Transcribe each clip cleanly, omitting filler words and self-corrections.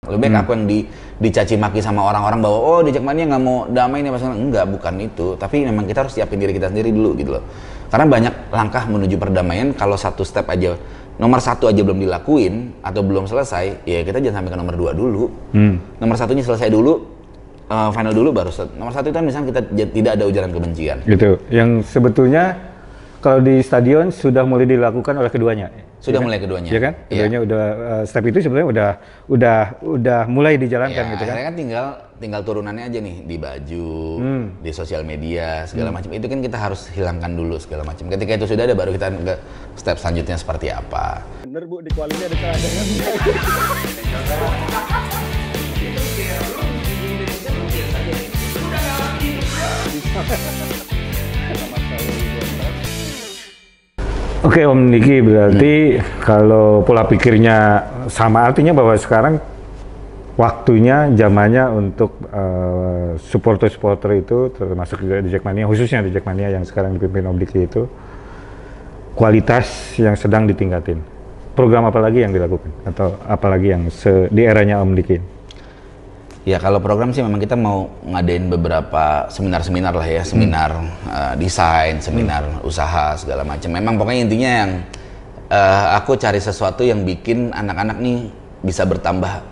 Lebih baik aku yang dicaci maki sama orang-orang bahwa oh di Jackmania nggak mau damai nih masalah. Enggak, bukan itu. Tapi memang kita harus siapin diri kita sendiri dulu gitu loh. Karena banyak langkah menuju perdamaian, kalau satu step aja, nomor satu aja belum dilakuin atau belum selesai, ya kita jangan sampai ke nomor 2 dulu. Nomor satunya selesai dulu, final dulu baru nomor satu itu kan misalnya kita tidak ada ujaran kebencian. Gitu. Yang sebetulnya kalau di stadion sudah mulai dilakukan oleh keduanya. Sudah mulai keduanya. Iya kan? Keduanya udah step itu sebenarnya udah mulai dijalankan gitu kan. Akhirnya kan tinggal turunannya aja nih di baju, di sosial media segala macam. Itu kan kita harus hilangkan dulu segala macam. Ketika itu sudah ada baru kita ke step selanjutnya seperti apa. Bener Bu, di kualitas ada cadangan. Oke Om Diki, berarti kalau pola pikirnya sama, artinya bahwa sekarang waktunya, zamannya untuk supporter-supporter itu, termasuk juga di Jackmania, khususnya di Jackmania yang sekarang dipimpin Om Diki itu, kualitas yang sedang ditingkatin. Program apa lagi yang dilakukan? Atau apalagi yang di eranya Om Diki? Ya kalau program sih memang kita mau ngadain beberapa seminar-seminar lah ya, seminar desain, seminar usaha segala macam. Memang pokoknya intinya yang aku cari sesuatu yang bikin anak-anak nih bisa bertambah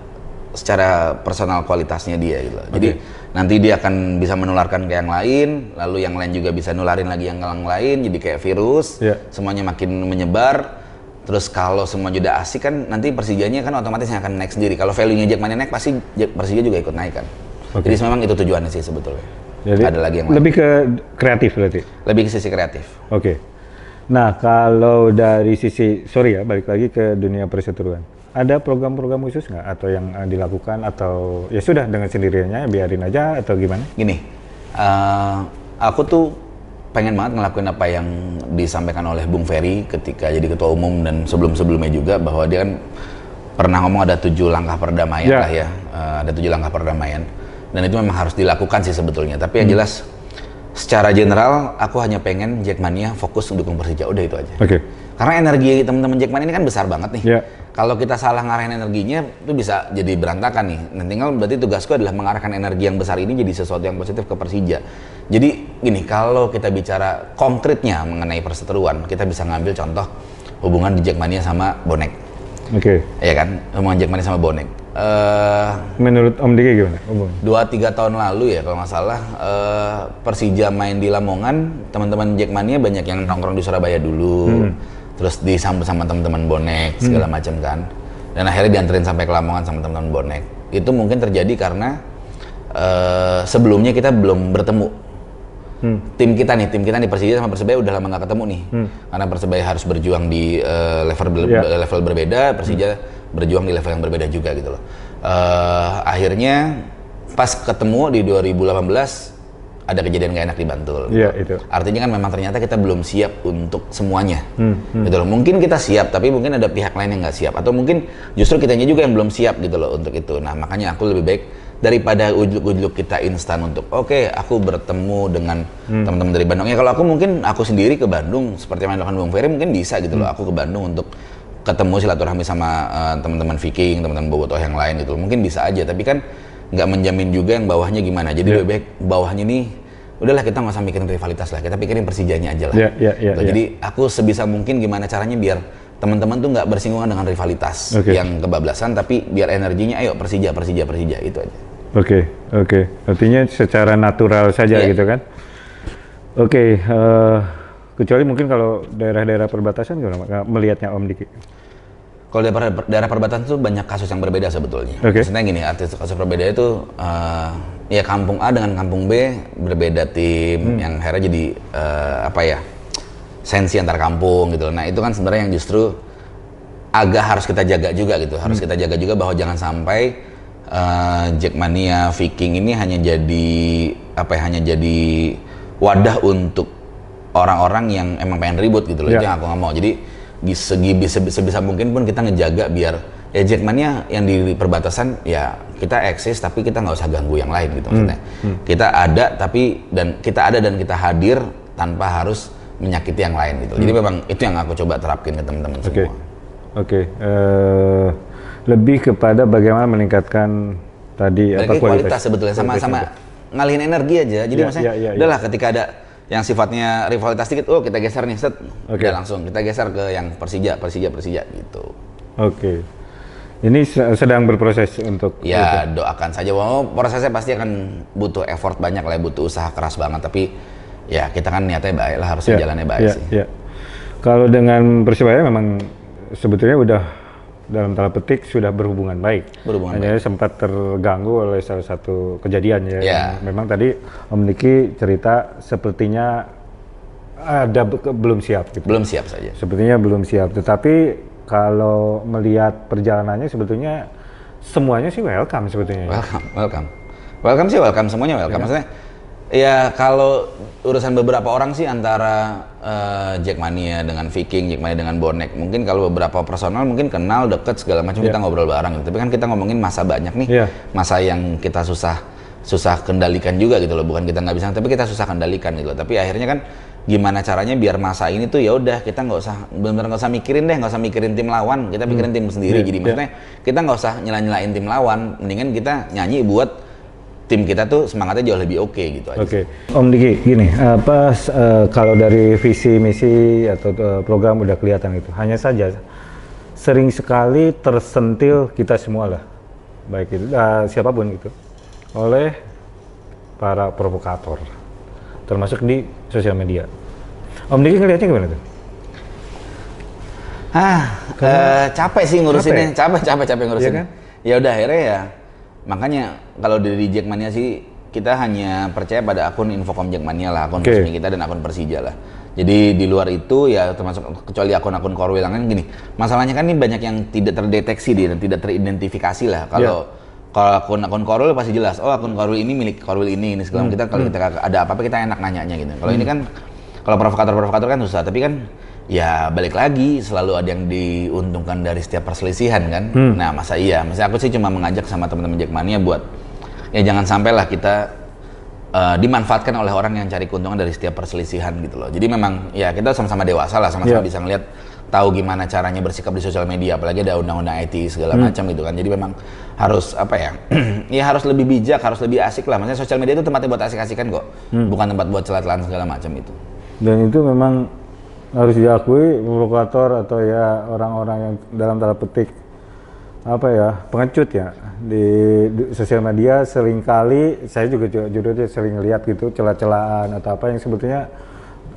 secara personal kualitasnya dia gitu. Jadi nanti dia akan bisa menularkan ke yang lain, lalu yang lain juga bisa nularin lagi yang lain, jadi kayak virus, semuanya makin menyebar. Terus kalau semua udah asik kan nanti Persijanya kan otomatis yang akan naik sendiri. Kalau value-nya Jackmania naik pasti Persija juga ikut naik kan. Jadi memang itu tujuannya sih sebetulnya. Jadi ada lagi yang lebih ke kreatif berarti? Lebih ke sisi kreatif. Nah kalau dari sisi, balik lagi ke dunia perseteruan. Ada program-program khusus nggak? Atau yang dilakukan atau ya sudah dengan sendirinya biarin aja atau gimana? Gini, aku tuh pengen banget ngelakuin apa yang disampaikan oleh Bung Ferry ketika jadi ketua umum dan sebelum-sebelumnya juga, bahwa dia kan pernah ngomong ada 7 langkah perdamaian lah ya, ada 7 langkah perdamaian dan itu memang harus dilakukan sih sebetulnya. Tapi yang jelas secara general aku hanya pengen Jackmania fokus mendukung Persija, udah itu aja. Karena energi teman-teman Jackmania ini kan besar banget nih. Kalau kita salah ngarahin energinya itu bisa jadi berantakan nih. Nah, tinggal berarti tugasku adalah mengarahkan energi yang besar ini jadi sesuatu yang positif ke Persija. Jadi gini, kalau kita bicara konkretnya mengenai perseteruan, kita bisa ngambil contoh hubungan di Jackmania sama bonek. Iya kan, hubungan Jackmania sama bonek. Menurut Om Diki gimana? 2-3 tahun lalu ya kalau nggak salah, Persija main di Lamongan, teman-teman Jackmania banyak yang nongkrong di Surabaya dulu. Terus disambut sama teman-teman bonek segala macam kan, dan akhirnya dianterin sampai ke Lamongan sama teman-teman bonek. Itu mungkin terjadi karena sebelumnya kita belum bertemu. Tim kita nih Persija sama Persebaya udah lama nggak ketemu nih, karena Persebaya harus berjuang di level berbeda, Persija berjuang di level yang berbeda juga gitu loh. Akhirnya pas ketemu di 2018 ada kejadian gak enak di Bantul. Itu. Artinya kan memang ternyata kita belum siap untuk semuanya. Gitu loh. Mungkin kita siap, tapi mungkin ada pihak lain yang nggak siap. Atau mungkin justru kitanya juga yang belum siap gitu loh untuk itu. Nah makanya aku lebih baik daripada ujuk-ujuk kita instan untuk aku bertemu dengan teman-teman dari Bandung. Ya kalau aku mungkin aku sendiri ke Bandung seperti yang dilakukan Bung Ferry mungkin bisa gitu loh. Aku ke Bandung untuk ketemu silaturahmi sama teman-teman Viking, teman-teman Bobotoh yang lain gitu. Mungkin bisa aja, tapi kan nggak menjamin juga yang bawahnya gimana. Jadi lebih baik bawahnya nih udahlah kita nggak usah mikirin rivalitas lah, kita pikirin Persijanya aja lah. Jadi aku sebisa mungkin gimana caranya biar teman-teman tuh nggak bersinggungan dengan rivalitas yang kebablasan, tapi biar energinya ayo Persija itu aja. Artinya secara natural saja gitu kan. Kecuali mungkin kalau daerah-daerah perbatasan gimana melihatnya Om Diki? Kalau daerah perbatasan tuh banyak kasus yang berbeda sebetulnya. Maksudnya gini, arti kasus berbeda itu ya kampung A dengan kampung B berbeda tim, yang akhirnya jadi sensi antar kampung gitu. Nah itu kan sebenarnya yang justru agak harus kita jaga juga gitu. Harus kita jaga juga bahwa jangan sampai Jackmania, Viking ini hanya jadi wadah untuk orang-orang yang emang pengen ribut gitu loh. Jangan aku nggak mau. Jadi sebisa mungkin pun kita ngejaga biar ya Jackmania yang di perbatasan ya kita eksis tapi kita nggak usah ganggu yang lain gitu maksudnya. Kita ada dan kita hadir tanpa harus menyakiti yang lain gitu. Jadi memang itu yang aku coba terapkin ke teman-teman semua. Lebih kepada bagaimana meningkatkan tadi Balik lagi kualitas sebetulnya, sama-sama ngalihin energi aja. Jadi maksudnya udahlah ketika ada yang sifatnya rivalitas dikit, oh kita geser nih, set, udah langsung kita geser ke yang Persija gitu. Oke. Ini sedang berproses untuk ya itu. Doakan saja, prosesnya pasti akan butuh effort banyak lah, butuh usaha keras banget, tapi ya kita kan niatnya baik lah, harusnya jalannya baik sih. Kalau dengan Persibaya memang sebetulnya udah dalam tanda petik sudah berhubungan baik. Hanya sempat terganggu oleh salah satu kejadian ya. Memang tadi Om Diki cerita sepertinya ada belum siap gitu. Belum siap saja. Sepertinya belum siap, tetapi kalau melihat perjalanannya sebetulnya semuanya sih welcome sebetulnya. Welcome sih, semuanya welcome. Maksudnya ya kalau urusan beberapa orang sih antara Jackmania dengan Viking, Jackmania dengan Bonek, mungkin kalau beberapa personal mungkin kenal, deket segala macam, kita ngobrol bareng gitu. Tapi kan kita ngomongin masa banyak nih, masa yang kita susah kendalikan juga gitu loh. Bukan kita nggak bisa, tapi kita susah kendalikan gitu loh. Tapi akhirnya kan gimana caranya biar masa ini tuh ya udah kita nggak usah mikirin tim lawan, kita pikirin tim sendiri. Jadi maksudnya kita nggak usah nyelain tim lawan, mendingan kita nyanyi buat tim kita tuh semangatnya jauh lebih oke gitu aja. Om Diki, gini, kalau dari visi misi atau program udah kelihatan itu, hanya saja sering sekali tersentil kita semua lah, baik itu siapapun gitu, oleh para provokator, termasuk di sosial media. Om Diki ngelihatnya gimana tuh? Capek sih ngurusinnya, capek ngurusin. Kan? Ya udah akhirnya ya. Makanya kalau dari Jackmania sih kita hanya percaya pada akun Infocom Jackmania lah, akun resmi kita dan akun Persija lah. Jadi di luar itu ya termasuk kecuali akun-akun Korwil kan gini. Masalahnya kan ini banyak yang tidak terdeteksi dan tidak teridentifikasi lah. Kalau akun Korwil pasti jelas, oh akun Korwil ini milik Korwil ini segala kita kalau kita ada apa-apa kita enak nanyanya gitu. Kalau ini kan kalau provokator kan susah, tapi kan ya balik lagi selalu ada yang diuntungkan dari setiap perselisihan kan. Nah maksudnya aku sih cuma mengajak sama teman-teman Jackmania buat ya jangan sampailah kita dimanfaatkan oleh orang yang cari keuntungan dari setiap perselisihan gitu loh. Jadi memang ya kita sama-sama dewasa lah, sama-sama bisa ngeliat tahu gimana caranya bersikap di sosial media, apalagi ada undang-undang IT segala macam gitu kan. Jadi memang harus apa ya ya harus lebih bijak, harus lebih asik lah. Maksudnya sosial media itu tempatnya buat asik-asikan kok, bukan tempat buat celah-celahan segala macam itu. Dan itu memang harus diakui provokator atau ya orang-orang yang dalam tanda petik apa ya pengecut ya di sosial media seringkali saya juga jujurnya sering lihat gitu celah-celahan atau apa yang sebetulnya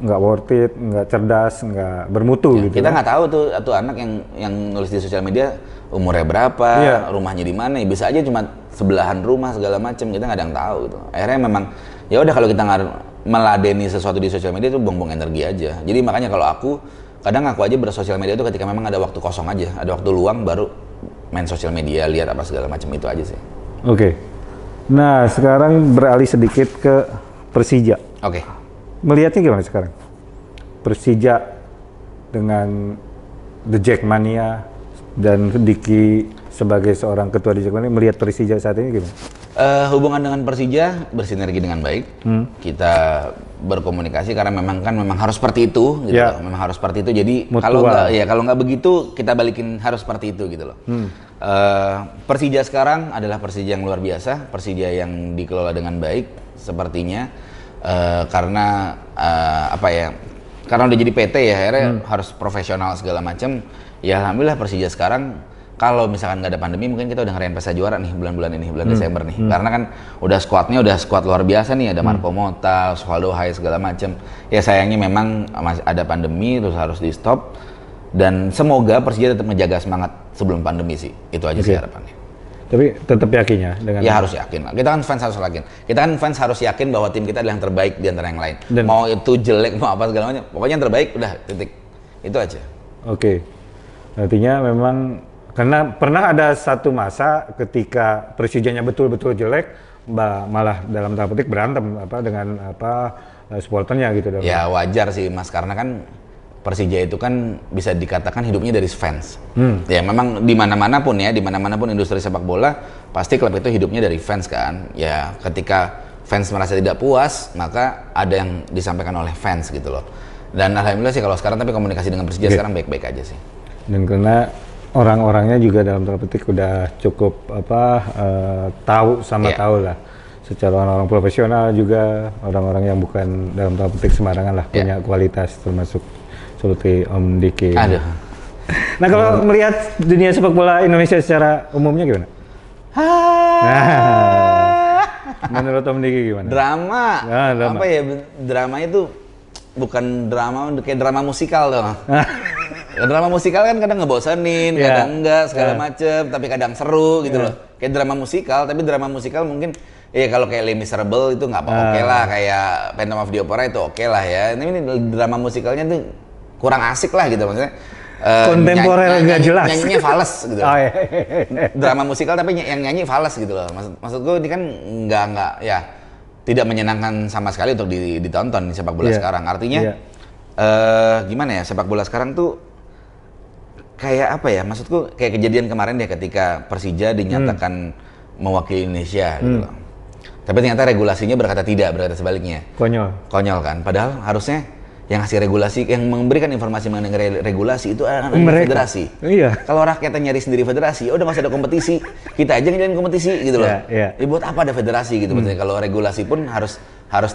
nggak worth it, nggak cerdas, nggak bermutu gitu. Kita nggak tahu tuh anak yang nulis di sosial media umurnya berapa, rumahnya di mana, ya bisa aja cuma sebelahan rumah segala macam, kita nggak ada yang tahu gitu. Akhirnya memang ya udah kalau kita nggak meladeni sesuatu di sosial media itu buang-buang energi aja. Jadi makanya kalau aku aja bersosial media itu ketika memang ada waktu kosong aja, ada waktu luang baru main sosial media, lihat apa segala macam itu aja sih. Nah sekarang beralih sedikit ke Persija. Melihatnya gimana sekarang? Persija dengan The Jackmania dan Diki sebagai seorang ketua di Jackmania melihat Persija saat ini gimana? Hubungan dengan Persija bersinergi dengan baik. Kita berkomunikasi karena memang harus seperti itu gitu loh. Memang harus seperti itu. Jadi kalau nggak begitu kita balikin harus seperti itu gitu loh. Persija sekarang adalah Persija yang luar biasa, Persija yang dikelola dengan baik sepertinya karena karena udah jadi PT ya akhirnya harus profesional segala macam. Ya alhamdulillah Persija sekarang kalau misalkan nggak ada pandemi mungkin kita udah ngerayain pesta juara nih bulan-bulan ini, bulan Desember nih. Karena kan udah squadnya udah squad luar biasa nih, ada Marco Motta, Osvaldo Hai segala macam. Ya sayangnya memang masih ada pandemi terus harus di stop. Dan semoga Persija tetap menjaga semangat sebelum pandemi sih. Itu aja sih harapannya. Tapi tetap yakin ya dengan harus yakin. Kita kan fans harus yakin. Kita kan fans harus yakin bahwa tim kita adalah yang terbaik di antara yang lain. Dan mau itu jelek mau apa segala macam, pokoknya yang terbaik udah titik. Itu aja. Artinya memang karena pernah ada satu masa ketika Persijanya betul-betul jelek, malah dalam tanda petik berantem dengan supporternya gitu. Ya wajar sih Mas, karena kan Persija itu kan bisa dikatakan hidupnya dari fans. Ya memang di mana-mana pun industri sepak bola pasti klub itu hidupnya dari fans kan. Ya ketika fans merasa tidak puas, maka ada yang disampaikan oleh fans gitu loh. Dan alhamdulillah sih kalau sekarang tapi komunikasi dengan Persija sekarang baik-baik aja sih. Dan karena orang-orangnya juga dalam tanda petik udah cukup tahu sama tahu lah. Secara orang-orang profesional juga, orang-orang yang bukan dalam tanda petik sembarangan lah, punya kualitas termasuk seperti Om Diki. Aduh. Nah kalau melihat dunia sepak bola Indonesia secara umumnya gimana? Menurut Om Diki gimana? Drama. Drama. Apa ya, drama itu bukan drama, kayak drama musikal dong. Drama musikal kan kadang ngebosenin, kadang enggak, segala macem, tapi kadang seru gitu loh. Kayak drama musikal, tapi drama musikal mungkin ya kalau kayak Les Miserables itu nggak apa oke lah, kayak Phantom of the Opera itu oke lah ya. Ini drama musikalnya tuh kurang asik lah gitu maksudnya. Kontemporer nggak jelas. Nyanyinya fals gitu. Oh, iya. Drama musikal tapi yang nyanyi fals gitu loh. Maksud gue ini kan nggak ya tidak menyenangkan sama sekali untuk ditonton di sepak bola sekarang. Artinya gimana ya, sepak bola sekarang tuh kayak apa ya? Maksudku kayak kejadian kemarin deh ketika Persija dinyatakan mewakili Indonesia gitu loh. Tapi ternyata regulasinya berkata tidak, berkata sebaliknya. Konyol kan. Padahal harusnya yang ngasih regulasi, yang memberikan informasi mengenai regulasi itu adalah federasi. Iya. Kalau rakyatnya nyari sendiri federasi, udah nggak usah ada kompetisi. Kita aja ngejalanin kompetisi gitu loh. Ya buat apa ada federasi gitu? Maksudnya kalau regulasi pun harus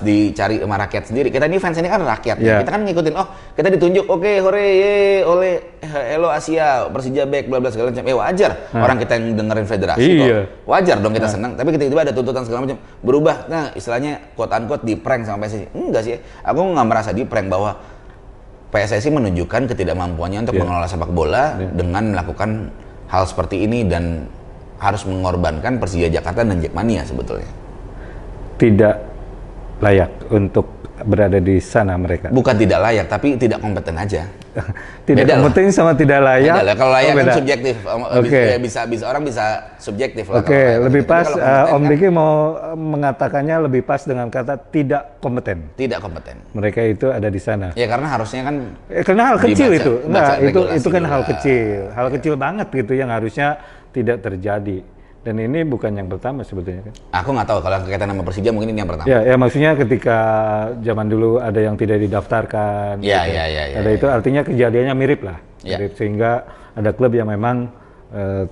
dicari sama rakyat sendiri. Kita ini fans ini kan rakyat. Kita kan ngikutin, oh kita ditunjuk, oke, hore, ye, oleh Elo Asia, Persija back, bla bla segala macam. Wajar. Orang kita yang dengerin federasi kok. Wajar dong kita senang. Tapi tiba-tiba ada tuntutan segala macam berubah. Nah, istilahnya quote unquote di prank sama PSSI. Enggak sih. Aku nggak merasa di prank bahwa PSSI menunjukkan ketidakmampuannya untuk mengelola sepak bola dengan melakukan hal seperti ini dan harus mengorbankan Persija Jakarta dan Jackmania sebetulnya. Tidak layak untuk berada di sana mereka. Bukan tidak layak, tapi tidak kompeten aja. Tidak kompeten sama tidak layak. Kalau layak kan subjektif. Bisa orang bisa subjektif lah. Lebih pas Om Diki mau mengatakannya lebih pas dengan kata tidak kompeten. Tidak kompeten. Mereka itu ada di sana. Ya karena harusnya kan. Karena hal kecil itu. Itu kan hal kecil. Hal kecil banget gitu yang harusnya tidak terjadi. Dan ini bukan yang pertama sebetulnya kan. Aku nggak tahu kalau kaitan sama Persija mungkin ini yang pertama. Ya maksudnya ketika zaman dulu ada yang tidak didaftarkan. Ya. Itu artinya kejadiannya mirip lah. Mirip, sehingga ada klub yang memang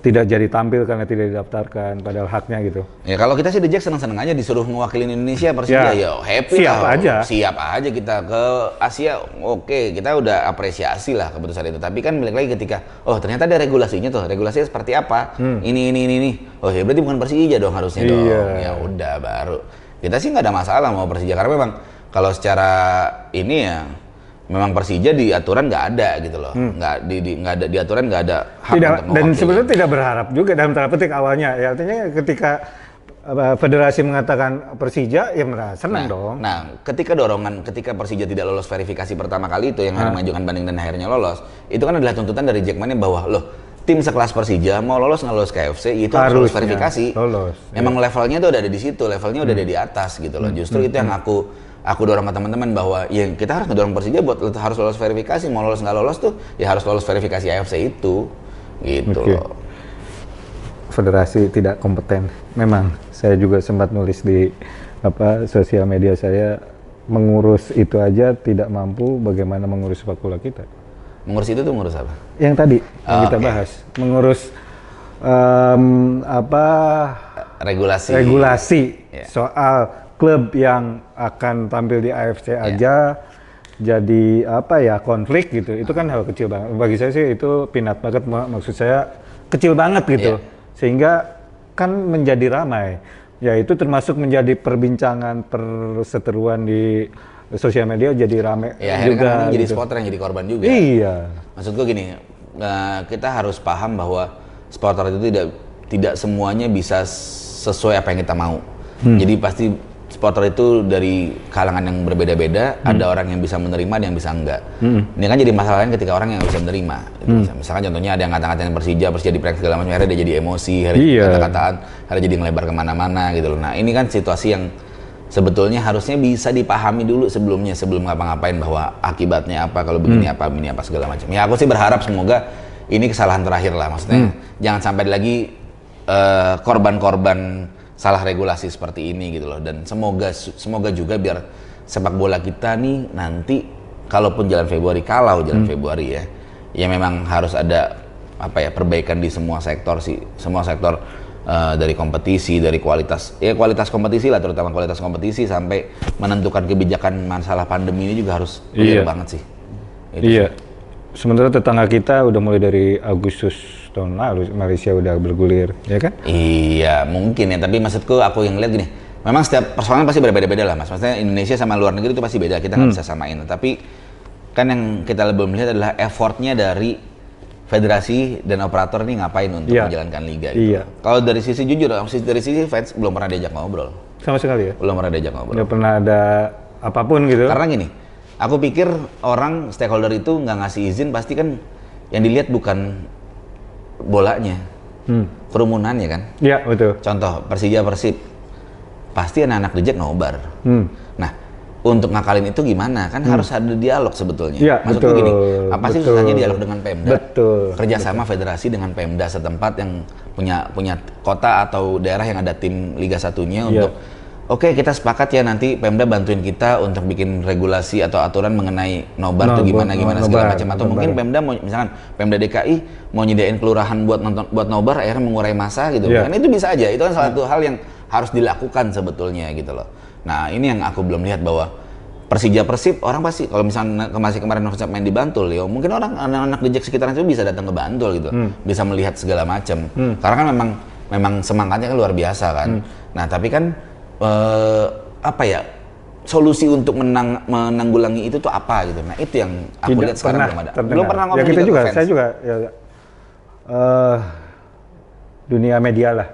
tidak jadi tampil karena tidak didaftarkan, padahal haknya gitu. Ya kalau kita sih The Jack senang-senang aja disuruh mewakilin Indonesia Persija, ya happy lah. Siap aja kita ke Asia, oke, kita udah apresiasi lah keputusan itu. Tapi kan balik lagi ketika, oh ternyata ada regulasinya tuh, regulasinya seperti apa? Ini. Oh ya berarti bukan Persija dong harusnya dong. Ya udah baru. Kita sih nggak ada masalah mau Persija karena memang kalau secara ini ya. Memang Persija di aturan nggak ada gitu loh, nggak ada di aturan nggak ada hak untuk mewakili. Dan sebenarnya tidak berharap juga dalam tanda petik awalnya, ya artinya ketika federasi mengatakan Persija, ya merasa senang dong. Nah, ketika Persija tidak lolos verifikasi pertama kali itu yang mengajukan banding dan akhirnya lolos, itu kan adalah tuntutan dari Jackmania bahwa loh tim sekelas Persija mau lolos nggak lolos KFC itu harus lolos verifikasi. Emang levelnya tuh udah ada di situ, levelnya udah ada di atas gitu loh. Justru itu yang aku dorong ke teman-teman bahwa ya kita harus ngedorong Persija buat harus lolos verifikasi, mau lolos nggak lolos tuh ya harus lolos verifikasi AFC itu gitu loh. Federasi tidak kompeten. Memang saya juga sempat nulis di sosial media saya, mengurus itu aja tidak mampu, bagaimana mengurus sepak bola kita. Mengurus itu tuh mengurus apa? Yang tadi yang kita bahas, mengurus regulasi soal klub yang akan tampil di AFC aja jadi konflik gitu. Itu kan hal kecil banget. Bagi saya sih itu peanut banget, maksud saya kecil banget gitu. Sehingga kan menjadi ramai. Ya itu termasuk menjadi perbincangan, perseteruan di sosial media, jadi ramai juga. Kan jadi supporter yang jadi korban juga. Iya. Maksud gue gini, kita harus paham bahwa supporter itu tidak semuanya bisa sesuai apa yang kita mau. Jadi pasti supporter itu dari kalangan yang berbeda-beda, ada orang yang bisa menerima dan yang bisa enggak. Ini kan jadi masalahnya ketika orang yang bisa menerima. Misalkan contohnya ada yang kata-katain Persija di prank segala macam, akhirnya dia jadi emosi, kata-kataan, akhirnya jadi ngelebar kemana-mana gitu loh. Nah ini kan situasi yang sebetulnya harusnya bisa dipahami dulu sebelum ngapa-ngapain bahwa akibatnya apa kalau begini apa segala macam. Ya aku sih berharap semoga ini kesalahan terakhir lah, maksudnya jangan sampai lagi korban-korban salah regulasi seperti ini gitu loh. Dan semoga juga biar sepak bola kita nih nanti kalaupun jalan Februari ya memang harus ada perbaikan di semua sektor sih, semua sektor dari kompetisi, dari kualitas kompetisi lah, terutama kualitas kompetisi sampai menentukan kebijakan masalah pandemi ini juga harus clear banget sih. Itu sih. Sementara tetangga kita udah mulai dari Agustus tahun lalu Malaysia udah bergulir, ya kan? Iya mungkin ya, tapi maksudku aku yang lihat gini, memang setiap persoalan pasti berbeda-beda lah mas. Maksudnya Indonesia sama luar negeri itu pasti beda, kita nggak bisa samain. Tapi kan yang kita belum lihat adalah effortnya dari federasi dan operator nih ngapain untuk menjalankan liga. Gitu. Kalau dari sisi jujur, dari sisi fans belum pernah diajak ngobrol. Sama sekali ya? Belum pernah diajak ngobrol. Nggak pernah ada apapun gitu? Karena gini, aku pikir orang stakeholder itu nggak ngasih izin pasti kan yang dilihat bukan bolanya, kerumunannya kan. Iya betul. Contoh Persija Persib, pasti anak-anak reject nobar. Nah untuk ngakalin itu gimana? Kan harus ada dialog sebetulnya. Ya, maksudku gini, apa sih susahnya dialog dengan Pemda? Betul. Kerjasama federasi dengan Pemda setempat yang punya kota atau daerah yang ada tim Liga 1-nya untuk oke, kita sepakat ya nanti Pemda bantuin kita untuk bikin regulasi atau aturan mengenai nobar tuh gimana segala macam, atau mungkin Pemda mau misalkan Pemda DKI mau nyediain kelurahan buat nobar akhirnya mengurai massa gitu. Kan itu bisa aja. Itu kan salah satu hal yang harus dilakukan sebetulnya gitu loh. Nah, ini yang aku belum lihat bahwa Persija Persib orang pasti kalau misalnya kemarin main di Bantul ya mungkin orang anak-anak reject sekitaran itu bisa datang ke Bantul gitu. Bisa melihat segala macam. Karena kan memang semangatnya kan luar biasa kan. Nah, tapi kan solusi untuk menanggulangi itu tuh apa gitu. Nah itu yang aku lihat sekarang belum ada. Belum pernah ngomong kita juga fans. Saya juga dunia media lah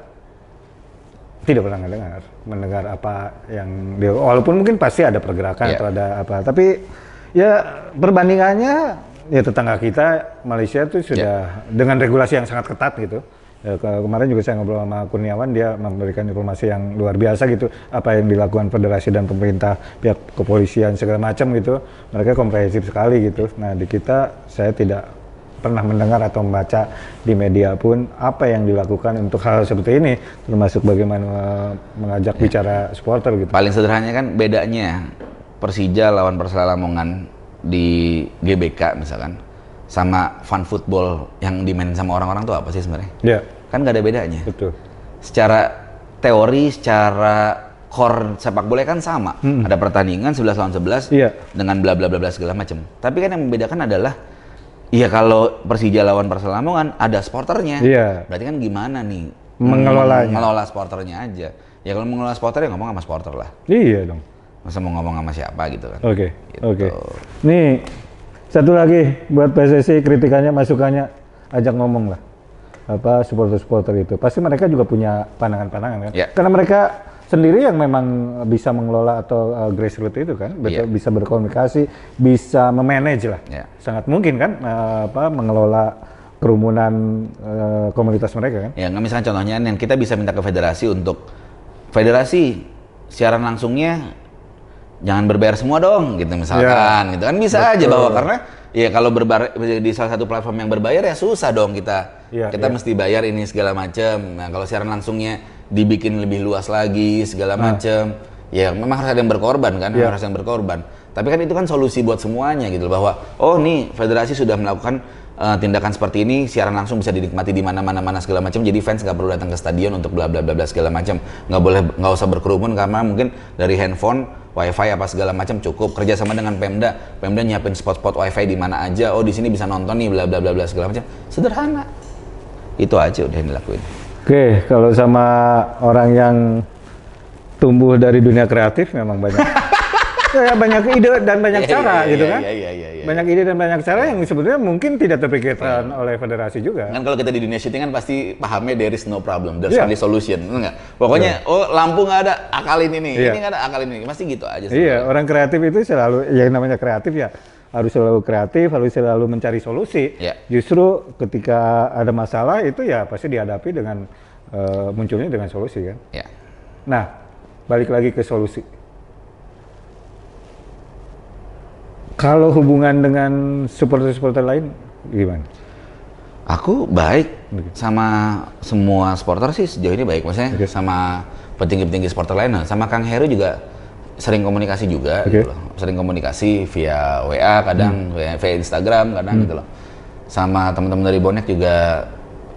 tidak pernah mendengar apa yang dia, walaupun mungkin pasti ada pergerakan atau ada apa, tapi ya perbandingannya ya tetangga kita Malaysia tuh sudah dengan regulasi yang sangat ketat gitu. Ya, kemarin juga saya ngobrol sama Kurniawan, dia memberikan informasi yang luar biasa gitu, apa yang dilakukan federasi dan pemerintah, pihak kepolisian segala macam gitu, mereka komprehensif sekali gitu. Nah di kita saya tidak pernah mendengar atau membaca di media pun apa yang dilakukan untuk hal seperti ini, termasuk bagaimana mengajak bicara supporter gitu. Paling sederhananya kan bedanya Persija lawan Persela Lamongan di GBK misalkan sama fun football yang dimain sama orang-orang tuh apa sih sebenarnya? Iya. Kan nggak ada bedanya. Betul. Secara teori, secara core sepak bola kan sama. Ada pertandingan 11 lawan 11 dengan bla bla bla segala macam. Tapi kan yang membedakan adalah iya kalau Persija lawan Persela Lamongan ada sporternya. Berarti kan gimana nih mengelola sporternya aja. Ya kalau mengelola sporter ya ngomong sama sporter lah. Iya dong. Masa mau ngomong sama siapa gitu kan. Oke. Gitu. Nih satu lagi buat PSSI, kritikannya, masukannya, ajak ngomong lah. Apa supporter-supporter itu. Pasti mereka juga punya pandangan-pandangan kan. Karena mereka sendiri yang memang bisa mengelola atau grassroots itu kan, bisa berkomunikasi, bisa memanage lah. Sangat mungkin kan mengelola kerumunan komunitas mereka kan. Ya, misalkan contohnya yang kita bisa minta ke federasi untuk federasi siaran langsungnya jangan berbayar semua dong gitu misalkan gitu kan bisa aja bahwa karena ya kalau di salah satu platform yang berbayar ya susah dong kita mesti bayar ini segala macam. Nah kalau siaran langsungnya dibikin lebih luas lagi segala macam ya memang harus ada yang berkorban kan, harus yang berkorban. Tapi kan itu kan solusi buat semuanya gitu bahwa oh nih federasi sudah melakukan tindakan seperti ini, siaran langsung bisa dinikmati di mana segala macam, jadi fans nggak perlu datang ke stadion untuk bla bla bla segala macam, nggak usah berkerumun karena mungkin dari handphone, wifi apa segala macam cukup, kerjasama dengan Pemda nyiapin spot-spot wifi di mana aja, oh di sini bisa nonton nih bla bla bla segala macam, sederhana, itu aja udah yang dilakuin. Oke, kalau sama orang yang tumbuh dari dunia kreatif memang banyak. Ya, banyak ide dan banyak cara gitu kan. Banyak ide dan banyak cara yang sebenarnya mungkin tidak terpikirkan oleh federasi juga. Kan kalau kita di dunia syuting kan pasti pahamnya there is no problem, there's only solution, enggak? Pokoknya oh lampu nggak ada, akalin ini nggak ada, akalin ini, pasti gitu aja. Iya, orang kreatif itu selalu yang namanya kreatif ya harus selalu kreatif, harus selalu mencari solusi. Justru ketika ada masalah itu ya pasti dihadapi dengan munculnya dengan solusi kan. Nah, balik lagi ke solusi. Kalau hubungan dengan supporter-supporter lain gimana? Aku baik sama semua supporter sih sejauh ini baik, maksudnya sama petinggi-petinggi supporter lain, sama Kang Heru juga sering komunikasi juga, gitu loh. Sering komunikasi via WA kadang, via Instagram kadang gitu loh. sama teman-teman dari Bonek juga,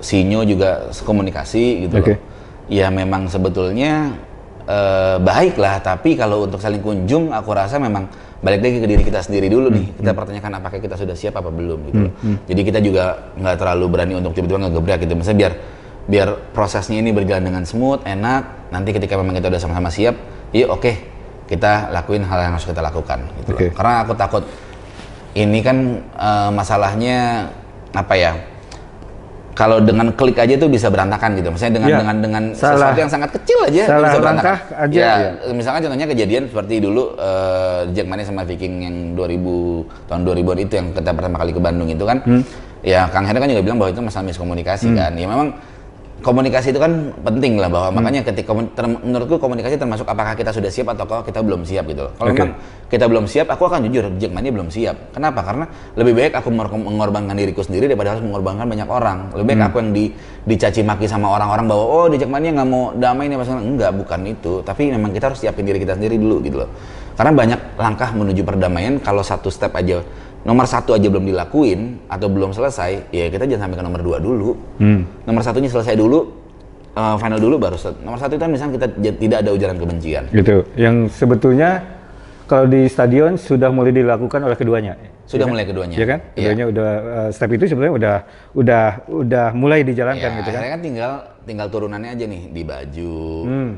Sinyo juga komunikasi gitu loh. Ya memang sebetulnya baik lah, tapi kalau untuk saling kunjung aku rasa memang balik lagi ke diri kita sendiri dulu nih. Kita pertanyakan apakah kita sudah siap apa belum gitu loh. Jadi kita juga nggak terlalu berani untuk tiba-tiba ngegebrak gitu. Misalnya biar prosesnya ini berjalan dengan smooth, enak. Nanti ketika memang kita udah sama-sama siap, yuk oke, kita lakuin hal yang harus kita lakukan gitu loh. Karena aku takut ini kan masalahnya apa ya? Kalau dengan klik aja tuh bisa berantakan gitu. Maksudnya dengan sesuatu yang sangat kecil aja bisa berantakan. Aja, misalkan contohnya kejadian seperti dulu Jackmania sama Viking yang tahun 2000-an itu yang kita pertama kali ke Bandung itu kan. Ya Kang Hera kan juga bilang bahwa itu masalah miskomunikasi kan. Ya memang komunikasi itu kan penting lah, bahwa makanya ketika menurutku komunikasi termasuk apakah kita sudah siap atau kita belum siap gitu loh. Kalau memang kita belum siap, aku akan jujur, Jackmania belum siap. Kenapa? Karena lebih baik aku mengorbankan diriku sendiri daripada harus mengorbankan banyak orang. Lebih baik aku yang dicaci maki sama orang-orang bahwa oh di Jackmania nggak mau damai nih masalah. Enggak, bukan itu. Tapi memang kita harus siapin diri kita sendiri dulu gitu loh. Karena banyak langkah menuju perdamaian, kalau satu step aja, nomor 1 aja belum dilakuin atau belum selesai, ya kita jangan sampai ke nomor 2 dulu. Nomor 1-nya selesai dulu, final dulu baru nomor 1 itu kan misalnya kita tidak ada ujaran kebencian. Gitu. Yang sebetulnya kalau di stadion sudah mulai dilakukan oleh keduanya. Sudah mulai keduanya. Iya kan? Keduanya udah step itu sebenarnya udah mulai dijalankan gitu kan. Akhirnya kan tinggal turunannya aja nih di baju,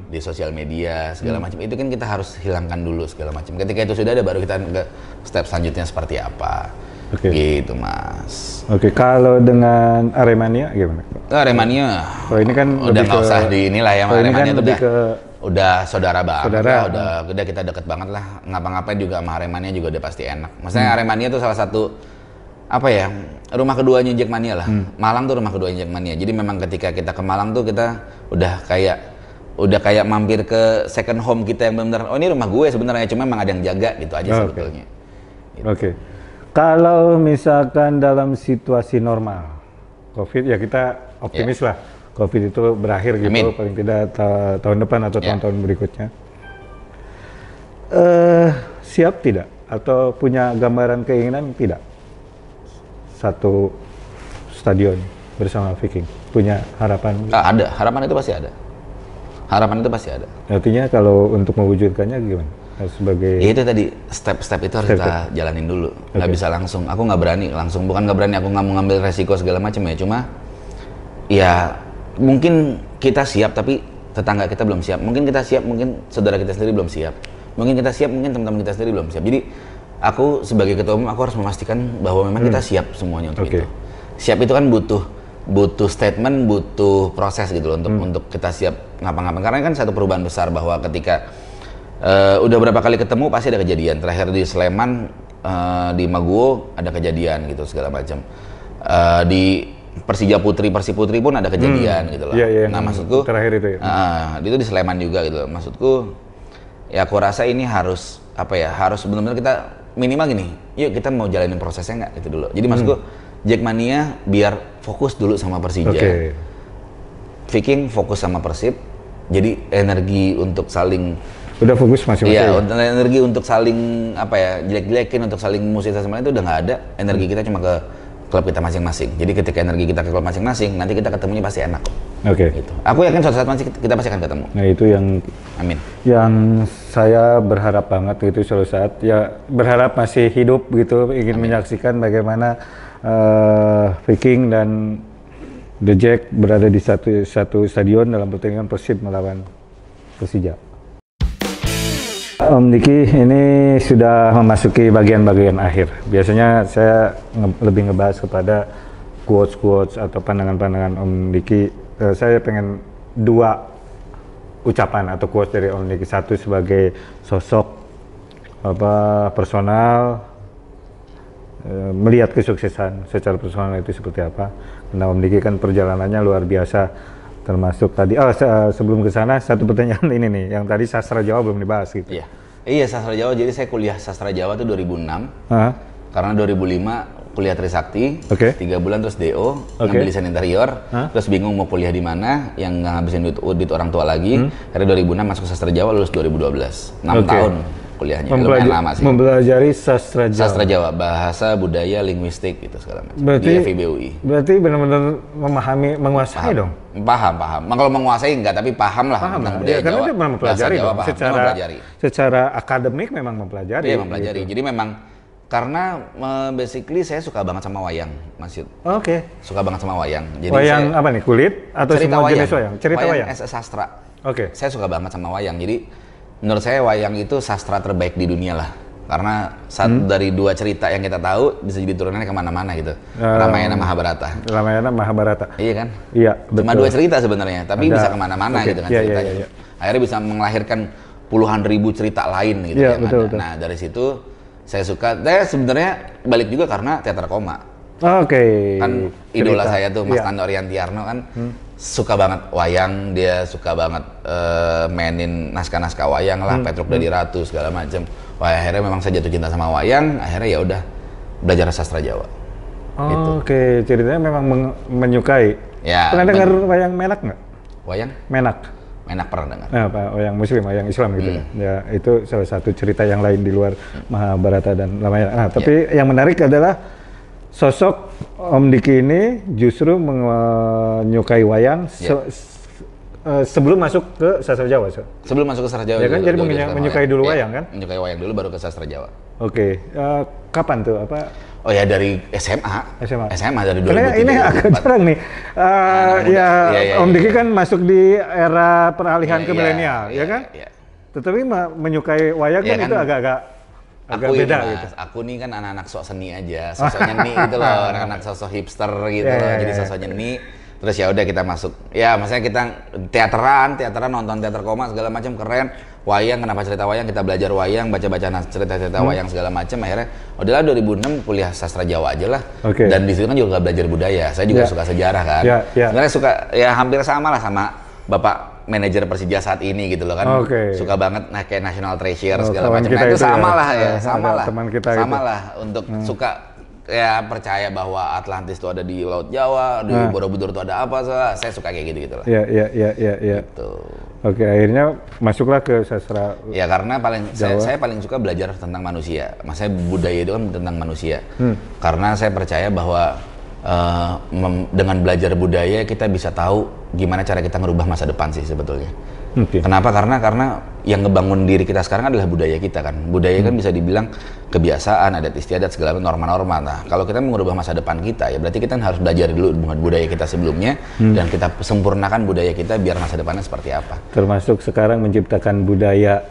di sosial media segala macam. Itu kan kita harus hilangkan dulu segala macam. Ketika itu sudah ada baru kita ke step selanjutnya seperti apa. Gitu Mas. Kalau dengan Aremania gimana? Aremania. Oh ini kan udah nggak usah di inilah ya. Aremania kan itu udah saudara banget lah, udah kita deket banget lah. Ngapa-ngapain juga sama Aremania juga udah pasti enak. Maksudnya Aremania itu salah satu apa ya, rumah keduanya Jackmania lah. Malang tuh rumah keduanya Jackmania. Jadi memang ketika kita ke Malang tuh kita udah kayak mampir ke second home kita yang benar-benar oh ini rumah gue sebenarnya, cuma memang ada yang jaga gitu aja sebetulnya. Gitu. Kalau misalkan dalam situasi normal COVID ya kita optimis lah COVID itu berakhir gitu. Amin. Paling tidak tahun depan atau tahun-tahun berikutnya. Siap tidak? Atau punya gambaran keinginan tidak? Satu stadion bersama Viking punya harapan? Ada, harapan itu pasti ada. Harapan itu pasti ada. Artinya kalau untuk mewujudkannya gimana? Sebagai ya itu tadi step-step itu harus kita jalanin dulu. Nggak bisa langsung. Aku nggak berani langsung. Bukan nggak berani, aku nggak mau ngambil resiko segala macam ya. Cuma ya mungkin kita siap tapi tetangga kita belum siap. Mungkin kita siap, mungkin saudara kita sendiri belum siap. Mungkin kita siap, mungkin teman-teman kita sendiri belum siap. Jadi aku sebagai ketua umum aku harus memastikan bahwa memang kita siap semuanya untuk itu. Siap itu kan butuh statement, butuh proses gitu loh untuk kita siap ngapa-ngapain. Karena kan satu perubahan besar bahwa ketika udah berapa kali ketemu pasti ada kejadian. Terakhir di Sleman, di Maguwo ada kejadian gitu segala macam. Di Persija Putri, Persib Putri pun ada kejadian gitu loh. Nah maksudku terakhir itu ya. Itu di Sleman juga gitu loh. Maksudku ya aku rasa ini harus apa ya, harus benar-benar kita minimal gini. Yuk kita mau jalanin prosesnya nggak gitu dulu. Jadi maksudku Jackmania biar fokus dulu sama Persija. Viking fokus sama Persib. Jadi energi untuk saling udah fokus masing-masing. Iya, energi untuk saling apa ya, jelek-jelekin, untuk saling musuh sama itu udah nggak ada. Energi kita cuma ke klub kita masing-masing. Jadi ketika energi kita ke klub masing-masing, nanti kita ketemunya pasti enak. Gitu. Aku yakin suatu saat kita pasti akan ketemu. Nah itu yang amin. Yang saya berharap banget gitu suatu saat. Ya berharap masih hidup gitu, ingin menyaksikan bagaimana Viking dan The Jack berada di satu stadion dalam pertandingan Persib melawan Persija. Om Diki, ini sudah memasuki bagian-bagian akhir. Biasanya saya lebih ngebahas kepada quotes-quotes atau pandangan-pandangan Om Diki. Saya pengen 2 ucapan atau quotes dari Om Diki. Satu sebagai sosok personal, melihat kesuksesan secara personal itu seperti apa. Karena Om Diki kan perjalanannya luar biasa. Termasuk tadi, sebelum ke sana satu pertanyaan ini nih, yang tadi sastra Jawa belum dibahas gitu. Iya sastra Jawa, jadi saya kuliah sastra Jawa tuh 2006, karena 2005 kuliah Trisakti, 3 bulan terus DO, ngambil desain interior, terus bingung mau kuliah di mana, yang nggak ngabisin duit orang tua lagi, akhirnya 2006 masuk sastra Jawa, lulus 2012, 6 tahun kuliahnya. Lumayan lama sih. Mempelajari sastra Jawa. Sastra Jawa, bahasa, budaya, linguistik gitu segala macam. Berarti, di FIB UI. Berarti benar-benar menguasai dong? Paham. Kalau menguasai enggak, tapi paham lah tentang budaya karena Jawa. Dia memang mempelajari Jawa, dong. mempelajari. Secara akademik memang mempelajari. Iya, mempelajari. Gitu. Jadi memang karena basically saya suka banget sama wayang, Mas Yud. Oke. Suka banget sama wayang. Jadi wayang apa nih? Kulit atau semua jenis wayang? Cerita wayang. As a sastra. Oke. Saya suka banget sama wayang. Jadi menurut saya wayang itu sastra terbaik di dunia lah. Karena dari dua cerita yang kita tahu bisa jadi turunannya kemana-mana gitu. Ramayana Mahabharata. Ramayana Mahabharata. Iya kan? Iya, betul. Cuma dua cerita sebenarnya, tapi bisa kemana-mana gitu kan ceritanya. Iya. Akhirnya bisa melahirkan puluhan ribu cerita lain gitu yang betul, ada. betul. Nah dari situ saya suka. Sebenarnya balik juga karena teater koma. Oke. Kan idola saya tuh Mas Nando Riantiarno kan suka banget wayang, dia suka banget mainin naskah-naskah wayang lah, Petruk Dadi Ratu segala macam. Wah, akhirnya memang saya jatuh cinta sama wayang, akhirnya ya udah belajar sastra Jawa. Gitu. Oke, ceritanya memang menyukai. Ya. Pernah dengar wayang Menak nggak? Wayang? Menak pernah dengar. Nah, wayang Muslim, wayang Islam gitu. Ya, itu salah satu cerita yang lain di luar Mahabharata dan Ramayana. Nah, tapi yang menarik adalah sosok Om Diki ini justru menyukai wayang sebelum masuk ke sastra Jawa. Sebelum masuk ke sastra Jawa. Ya kan, jadi menyukai dulu wayang kan? Menyukai wayang dulu baru ke sastra Jawa. Oke, kapan tuh? Oh ya dari SMA. SMA dari 2003. Karena ini agak jarang nih. Om Diki kan masuk di era peralihan ke milenial, ya kan? Iya. Tetapi menyukai wayang kan itu agak beda gitu. Aku nih kan anak-anak sok seni aja, sosok nyeni gitu loh, anak-anak sosok hipster gitu loh. Jadi sosok nyeni. Terus ya udah kita masuk. Ya, maksudnya kita teateran nonton teater koma segala macam keren. Wayang, kenapa cerita wayang? Kita belajar wayang, baca-baca cerita-cerita wayang segala macam. Akhirnya udahlah 2006 kuliah sastra Jawa aja lah. Okay. Dan di situ kan juga belajar budaya. Saya juga suka sejarah kan. Sebenarnya suka ya hampir sama lah sama Bapak manajer Persija saat ini gitu loh kan. Suka banget kayak National Treasure segala macam. Nah, itu sama lah ya, sama lah untuk suka ya percaya bahwa Atlantis itu ada di Laut Jawa, di Borobudur itu ada apa, saya suka kayak gitu lah. Iya. Gitu. Oke, akhirnya masuklah ke sastra. Ya karena saya paling suka belajar tentang manusia. Maksudnya budaya itu kan tentang manusia. Karena saya percaya bahwa dengan belajar budaya kita bisa tahu gimana cara kita ngerubah masa depan sih sebetulnya. Kenapa? Karena yang ngebangun diri kita sekarang adalah budaya kita kan. Budaya kan bisa dibilang kebiasaan, adat istiadat, segala norma-norma. Nah, kalau kita mau ngerubah masa depan kita, ya berarti kita harus belajar dulu dengan budaya kita sebelumnya dan kita sempurnakan budaya kita biar masa depannya seperti apa. Termasuk sekarang menciptakan budaya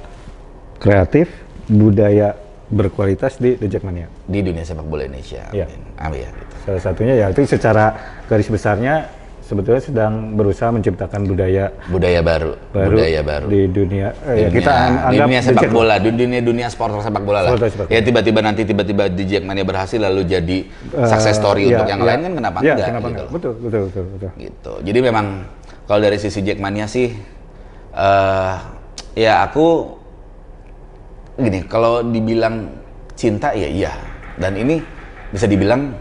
kreatif, budaya berkualitas di The Jackmania. Di dunia sepak bola Indonesia. Amin. Gitu. Salah satunya ya itu secara garis besarnya sebetulnya sedang berusaha menciptakan budaya baru di dunia kita anggap di dunia sepak bola, di dunia sport sepak bola lah. Ya tiba-tiba di Jackmania berhasil lalu jadi success story untuk yang lain kan kenapa enggak? Kenapa gitu. Betul. Gitu. Jadi memang kalau dari sisi Jackmania sih ya aku gini, kalau dibilang cinta ya iya, dan ini bisa dibilang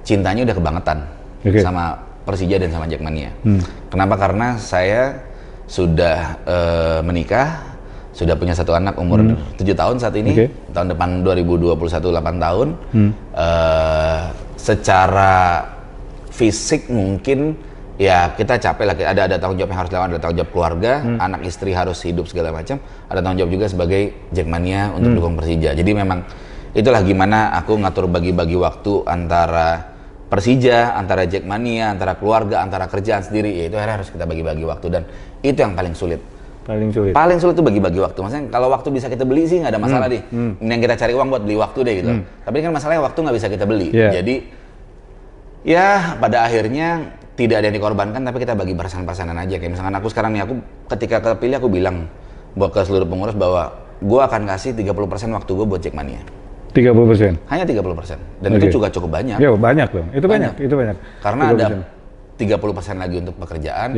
cintanya udah kebangetan sama Persija dan sama Jackmania. Kenapa? Karena saya sudah menikah, sudah punya satu anak umur 7 tahun saat ini. Tahun depan 2021 8 tahun. Secara fisik mungkin ya kita capek lah, ada tanggung jawab yang harus dilakukan, ada tanggung jawab keluarga, anak istri harus hidup segala macam, ada tanggung jawab juga sebagai Jackmania untuk dukung Persija. Jadi memang itulah gimana aku ngatur bagi-bagi waktu antara Persija, antara Jackmania, antara keluarga, antara kerjaan sendiri, ya itu akhirnya harus kita bagi-bagi waktu dan itu yang paling sulit. Paling sulit tuh bagi-bagi waktu. Maksudnya kalau waktu bisa kita beli sih nggak ada masalah deh. Yang kita cari uang buat beli waktu deh gitu. Tapi kan masalahnya waktu nggak bisa kita beli. Jadi ya pada akhirnya tidak ada yang dikorbankan, tapi kita bagi perasaan-perasaan aja. Kayak misalkan aku sekarang nih, aku ketika kepilih aku bilang buat ke seluruh pengurus bahwa gue akan kasih 30% waktu gue buat Jackmania. 30%? Hanya 30%. Dan itu juga cukup banyak. Ya banyak dong, itu banyak. Karena 30%. Ada 30% lagi untuk pekerjaan,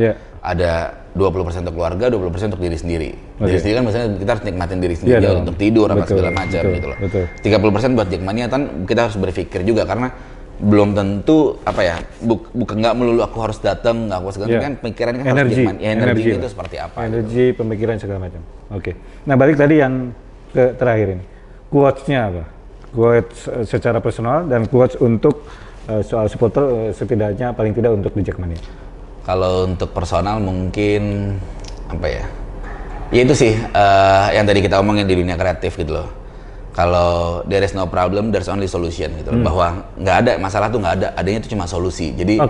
ada 20% untuk keluarga, 20% untuk diri sendiri. Diri sendiri kan misalnya kita harus nikmatin diri sendiri untuk tidur, apa segala macam gitu loh. 30% buat Jackmania kan kita harus berpikir juga, karena belum tentu apa ya, bukan nggak melulu aku harus datang, nggak aku segala kan pikiran kan energi, harus energi itu seperti apa. Energi, pemikiran segala macam. Nah balik tadi yang terakhir ini, quotes-nya apa? Quotes secara personal dan quotes untuk soal supporter setidaknya paling tidak untuk di Jackmania. Kalau untuk personal mungkin apa ya? Ya itu sih yang tadi kita omongin di dunia kreatif gitu loh. Kalau there is no problem, there's only solution gitu loh. Bahwa nggak ada masalah tuh nggak ada, adanya itu cuma solusi. Jadi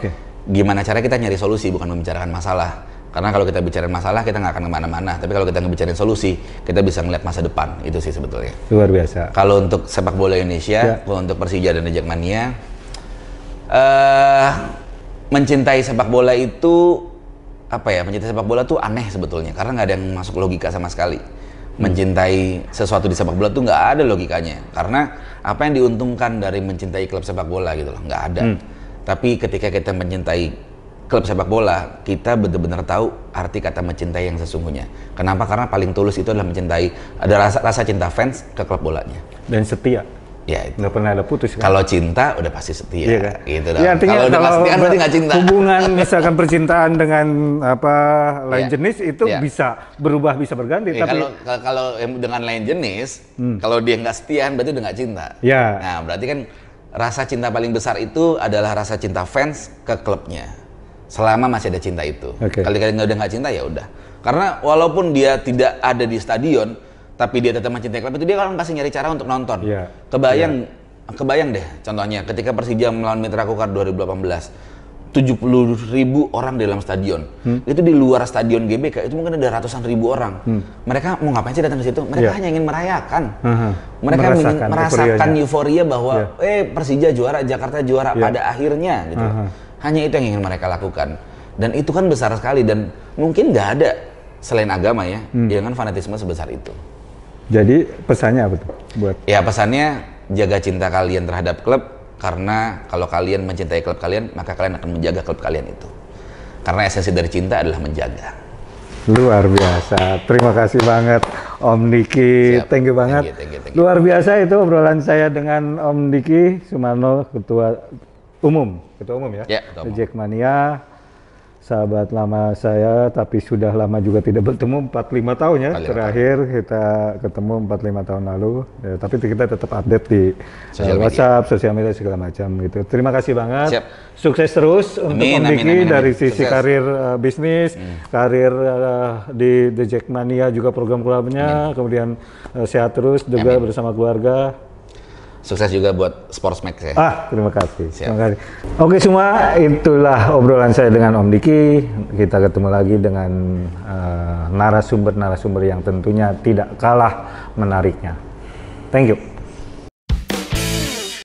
gimana cara kita nyari solusi bukan membicarakan masalah. Karena kalau kita bicarain masalah kita nggak akan kemana-mana. Tapi kalau kita ngebicarain solusi, kita bisa ngeliat masa depan. Itu sih sebetulnya. Luar biasa. Kalau untuk sepak bola Indonesia, kalau untuk Persija dan Jackmania, mencintai sepak bola itu apa ya? Mencintai sepak bola tuh aneh sebetulnya. Karena nggak ada yang masuk logika sama sekali. Mencintai sesuatu di sepak bola tuh nggak ada logikanya. Karena apa yang diuntungkan dari mencintai klub sepak bola gitu loh, nggak ada. Tapi ketika kita mencintai klub sepak bola, kita benar-benar tahu arti kata mencintai yang sesungguhnya. Kenapa? Karena paling tulus itu adalah mencintai, ada rasa cinta fans ke klub bolanya. Dan setia. Ya itu. Nggak pernah ada putus kan? Kalau cinta udah pasti setia. Iya kan? Gitu dong. Ya, artinya kalau udah setia berarti nggak cinta. Hubungan misalkan percintaan dengan apa lain jenis itu bisa berubah, bisa berganti. Ya, tapi kalau dengan lain jenis, kalau dia nggak setia berarti udah nggak cinta. Ya. Nah berarti kan rasa cinta paling besar itu adalah rasa cinta fans ke klubnya. Selama masih ada cinta itu. Kalau kalian udah nggak cinta ya udah. Karena walaupun dia tidak ada di stadion, tapi dia tetap mencintai klub itu, dia kan pasti nyari cara untuk nonton. Kebayang deh contohnya ketika Persija melawan Mitra Kukar 2018, 70.000 orang di dalam stadion. Itu di luar stadion GBK itu mungkin ada ratusan ribu orang. Mereka mau ngapain sih datang ke situ? Mereka hanya ingin merayakan. Mereka ingin merasakan euforia bahwa Persija juara, Jakarta juara pada akhirnya gitu. Hanya itu yang ingin mereka lakukan. Dan itu kan besar sekali dan mungkin nggak ada selain agama ya, dengan fanatisme sebesar itu. Jadi pesannya apa tuh buat? Ya pesannya jaga cinta kalian terhadap klub, karena kalau kalian mencintai klub kalian, maka kalian akan menjaga klub kalian itu. Karena esensi dari cinta adalah menjaga. Luar biasa. Terima kasih banget Om Diki. Thank you banget. Thank you. Luar biasa itu obrolan saya dengan Om Diki Sumarno, Ketua Umum ya, Jackmania. Sahabat lama saya, tapi sudah lama juga tidak bertemu, 45 tahun ya. Terakhir kita ketemu 45 tahun lalu, ya, tapi kita tetap update di WhatsApp, sosial media segala macam gitu. Terima kasih banget. Sukses terus untuk Om Diki dari sisi karir bisnis, karir di The Jackmania juga program-programnya, kemudian sehat terus juga bersama keluarga. Sukses juga buat Sportsmax ya. Terima kasih. Terima kasih. Oke semua, itulah obrolan saya dengan Om Diki. Kita ketemu lagi dengan narasumber-narasumber yang tentunya tidak kalah menariknya. Thank you.